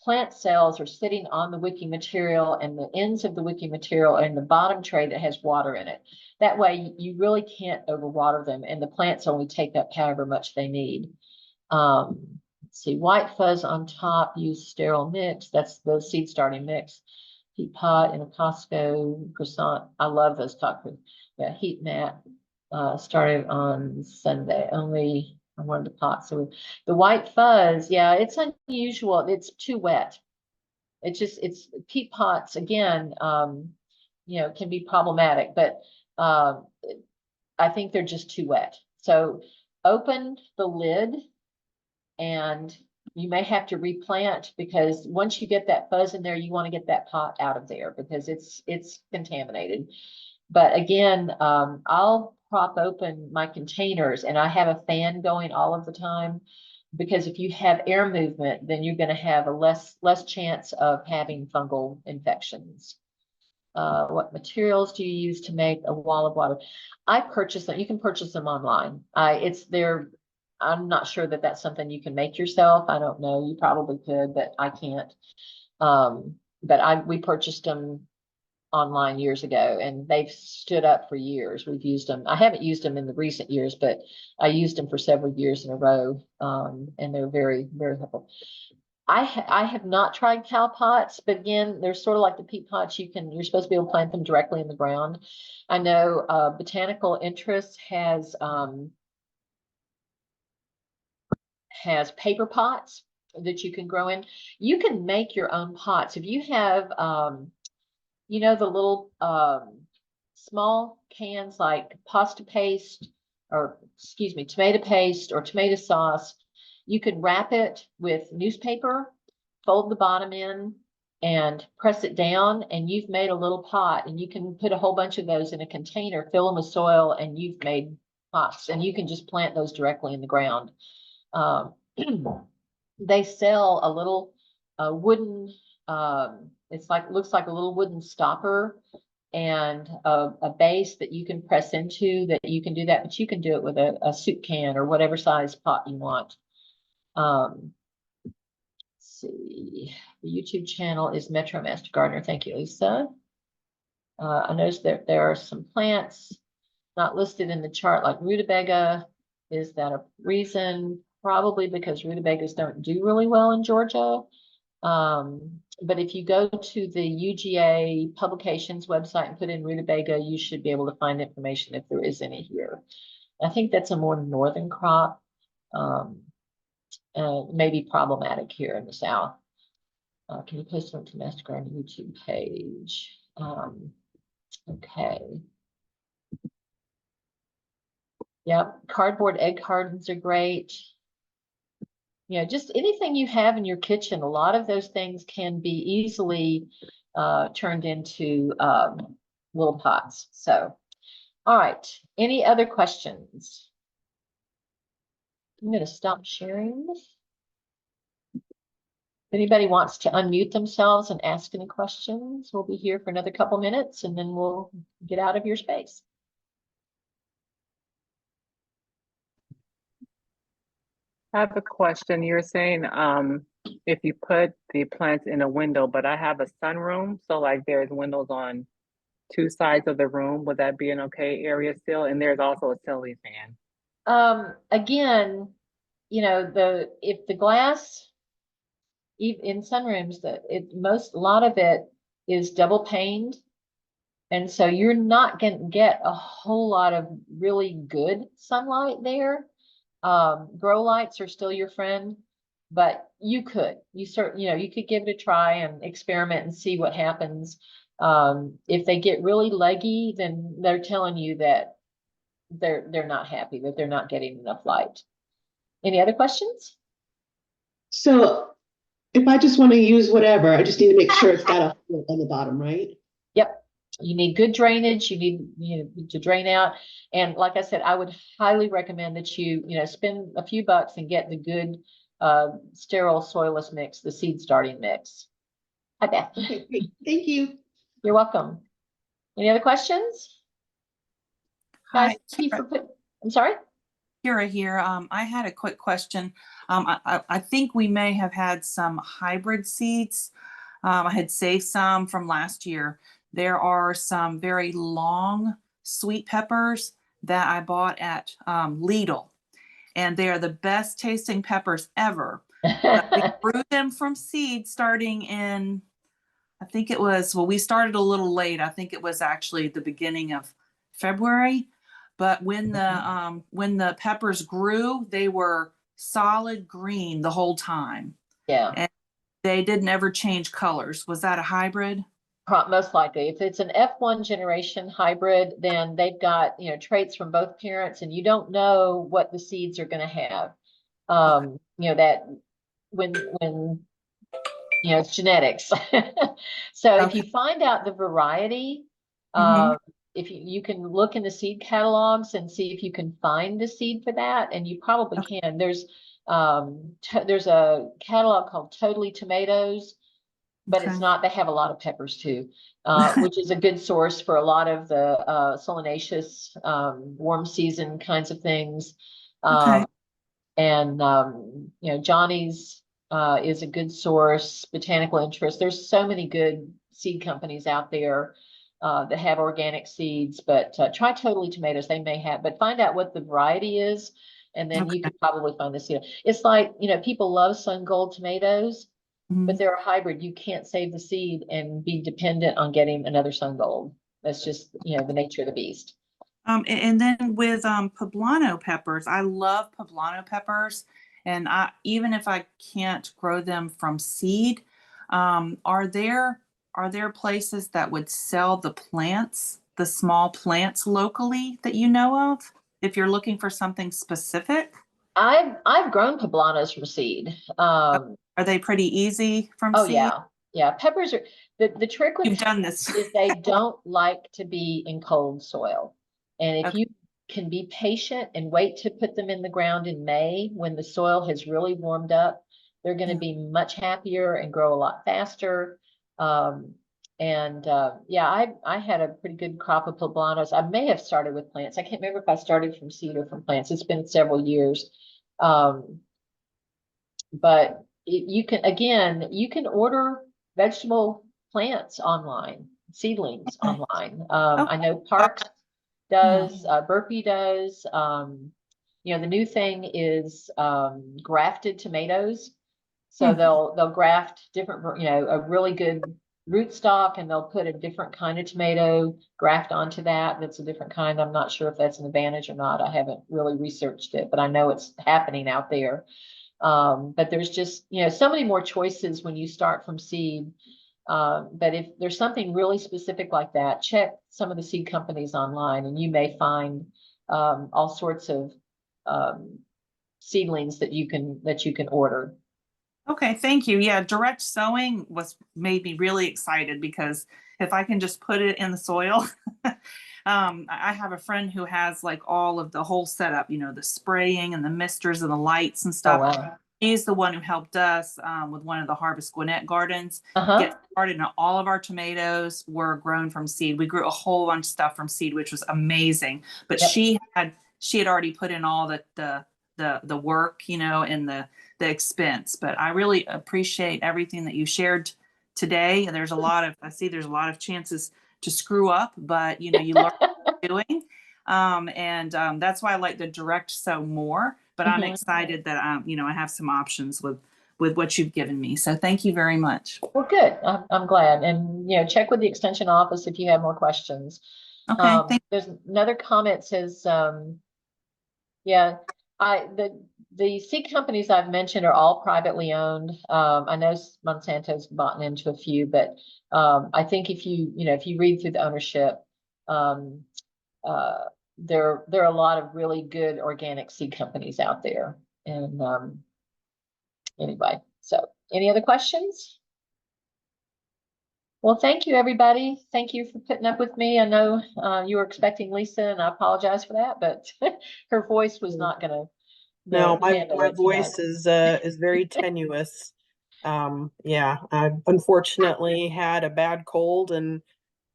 plant cells are sitting on the wicking material, and the ends of the wicking material are in the bottom tray that has water in it. That way you really can't overwater them, and the plants only take up however much they need. Let's see, white fuzz on top, use sterile mix. That's the seed starting mix. Heat pot in a Costco croissant. I love those tacos. Yeah, heat mat. Started on Sunday. Only I wanted the pot. So the white fuzz, yeah, it's unusual. It's too wet. It's peat pots again, can be problematic, but I think they're just too wet. So open the lid, and you may have to replant, because once you get that fuzz in there, you want to get that pot out of there because it's contaminated. But again, I'll prop open my containers, and I have a fan going all of the time, because if you have air movement, then you're going to have a less chance of having fungal infections. What materials do you use to make a wall of water? I purchase them. You can purchase them online. I'm not sure that that's something you can make yourself. I don't know. You probably could, but I can't. But we purchased them online years ago, and they've stood up for years. We've used them. I haven't used them in the recent years, but I used them for several years in a row, and they're very, very helpful. I have not tried cow pots, but again, they're sort of like the peat pots. You're supposed to be able to plant them directly in the ground. I know Botanical Interest has paper pots that you can grow in. You can make your own pots. If you have the little small cans like pasta paste, or excuse me, tomato paste or tomato sauce, you could wrap it with newspaper, fold the bottom in, and press it down, and you've made a little pot. And you can put a whole bunch of those in a container, fill them with soil, and you've made pots. And you can just plant those directly in the ground. They sell a little wooden, looks like a little wooden stopper, and a base that you can press into, that you can do that, but you can do it with a soup can or whatever size pot you want. Let's see, the YouTube channel is Metro Master Gardener. Thank you, Lisa. I noticed that there are some plants not listed in the chart, like rutabaga. Is that a reason? Probably because rutabagas don't do really well in Georgia. But if you go to the UGA publications website and put in rutabaga, you should be able to find information if there is any here. I think that's a more northern crop, maybe problematic here in the South. Can you post them to Master Garden YouTube page? Okay. Yep, cardboard egg cartons are great. Just anything you have in your kitchen. A lot of those things can be easily turned into little pots. So, all right. Any other questions? I'm going to stop sharing. If anybody wants to unmute themselves and ask any questions, we'll be here for another couple minutes, and then we'll get out of your space. I have a question. You're saying if you put the plants in a window, but I have a sunroom, so like there's windows on two sides of the room, would that be an okay area still? And there's also a ceiling fan. Again, if the glass in sunrooms, a lot of it is double paned, And so you're not going to get a whole lot of really good sunlight there. Grow lights are still your friend, but you could, you could give it a try and experiment and see what happens. If they get really leggy, then they're telling you that they're not happy, that they're not getting enough light. Any other questions? So if I just want to use whatever, I just need to make sure it's got a hole on the bottom, right? Yep. You need good drainage. You need to drain out. And like I said, I would highly recommend that you spend a few bucks and get the good sterile soilless mix, the seed starting mix. Hi, Beth. Okay, great. Thank you. You're welcome. Any other questions? Hi, Guys, thank you for I'm sorry? Kira here. I had a quick question. I think we may have had some hybrid seeds. I had saved some from last year. There are some very long sweet peppers that I bought at Lidl, and they are the best tasting peppers ever. But we grew them from seed starting in, I think it was, well, we started a little late. I think it was actually the beginning of February. But when the peppers grew, they were solid green the whole time. Yeah. And they didn't ever change colors. Was that a hybrid? Most likely. If it's an F1 generation hybrid, then they've got, traits from both parents, and you don't know what the seeds are going to have. That when it's genetics. So if you find out the variety, if you can look in the seed catalogs and see if you can find the seed for that, and you probably can. There's a catalog called Totally Tomatoes, but it's not, they have a lot of peppers too, which is a good source for a lot of the solanaceous warm season kinds of things. And Johnny's is a good source. Botanical Interest. There's so many good seed companies out there that have organic seeds, but try Totally Tomatoes. They may have, but find out what the variety is, and then you can probably find the seed. It's like, people love Sun Gold tomatoes, but they're a hybrid. You can't save the seed and be dependent on getting another Sun Gold. That's just, the nature of the beast. And then with poblano peppers, I love poblano peppers, and even if I can't grow them from seed, are there places that would sell the plants, the small plants locally that you know of, if you're looking for something specific? I've grown poblanos from seed. Are they pretty easy from seed? Yeah. Peppers are the trick with You've done this. is they don't like to be in cold soil. And if you can be patient and wait to put them in the ground in May when the soil has really warmed up, they're going to be much happier and grow a lot faster. I had a pretty good crop of poblanos. I may have started with plants. I can't remember if I started from seed or from plants. It's been several years. But you can order vegetable plants online, seedlings online. I know Parks does, Burpee does. The new thing is grafted tomatoes. So they'll graft different, a really good rootstock, and they'll put a different kind of tomato graft onto that. That's a different kind. I'm not sure if that's an advantage or not. I haven't really researched it, but I know it's happening out there. But there's just, so many more choices when you start from seed. But if there's something really specific like that, check some of the seed companies online, and you may find all sorts of seedlings that you can order. Okay, thank you. Yeah, direct sowing made me really excited, because if I can just put it in the soil, I have a friend who has like all of the whole setup, the spraying and the misters and the lights and stuff. Oh, wow. He's the one who helped us with one of the Harvest Gwinnett gardens get started, and all of our tomatoes were grown from seed. We grew a whole bunch of stuff from seed, which was amazing. But she had already put in all the work, and the expense. But I really appreciate everything that you shared today. There's a lot of chances to screw up, but you learn what you're doing. That's why I like the direct sow more. But I'm excited that I have some options with with what you've given me. So thank you very much. Well, good. I'm glad. And, check with the extension office if you have more questions. Okay, There's another comment says, yeah, the seed companies I've mentioned are all privately owned. I know Monsanto's bought into a few, but I think if you read through the ownership, there are a lot of really good organic seed companies out there. And anyway, so any other questions? Well, thank you, everybody. Thank you for putting up with me. I know you were expecting Lisa, and I apologize for that, but her voice was not gonna No, my handle my it voice tonight. is very tenuous. Yeah, I unfortunately had a bad cold and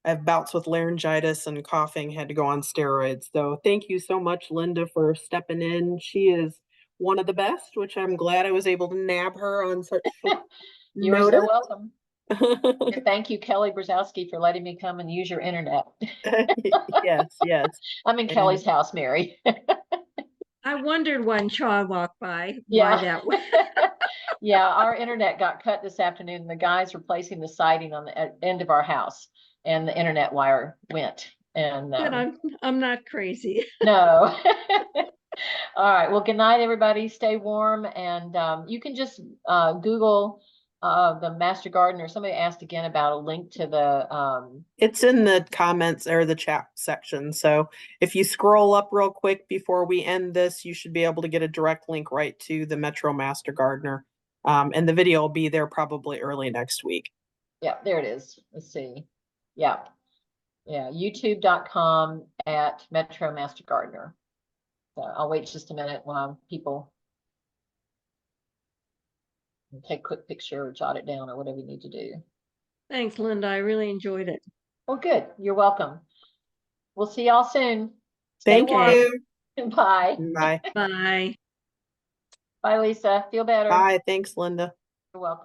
I have bouts with laryngitis and coughing, had to go on steroids. So thank you so much, Lynda, for stepping in. She is one of the best, which I'm glad I was able to nab her on such short You are so notice. welcome. And thank you, Kelly Brzezowski, for letting me come and use your internet. Yes, yes. I'm in And Kelly's house, Mary. I wondered when Shaw walked by, why Yeah. that was. Yeah, our internet got cut this afternoon. The guys replacing the siding on the end of our house, and the internet wire went. And But I'm not crazy. no. All right. Well, good night, everybody. Stay warm, and you can just Google the Master Gardener. Somebody asked again about a link to the it's in the comments or the chat section. So if you scroll up real quick before we end this, you should be able to get a direct link right to the Metro Master Gardener. And the video will be there probably early next week. Yeah, there it is. Let's see. Yeah. Yeah, youtube.com at Metro Master Gardener. So I'll wait just a minute while people take a quick picture or jot it down or whatever you need to do. Thanks, Linda. I really enjoyed it. Well, good. You're welcome. We'll see y'all soon. Stay Thank warm. you. Bye. Bye. Bye. Bye, Lisa. Feel better. Bye. Thanks, Lynda. You're welcome.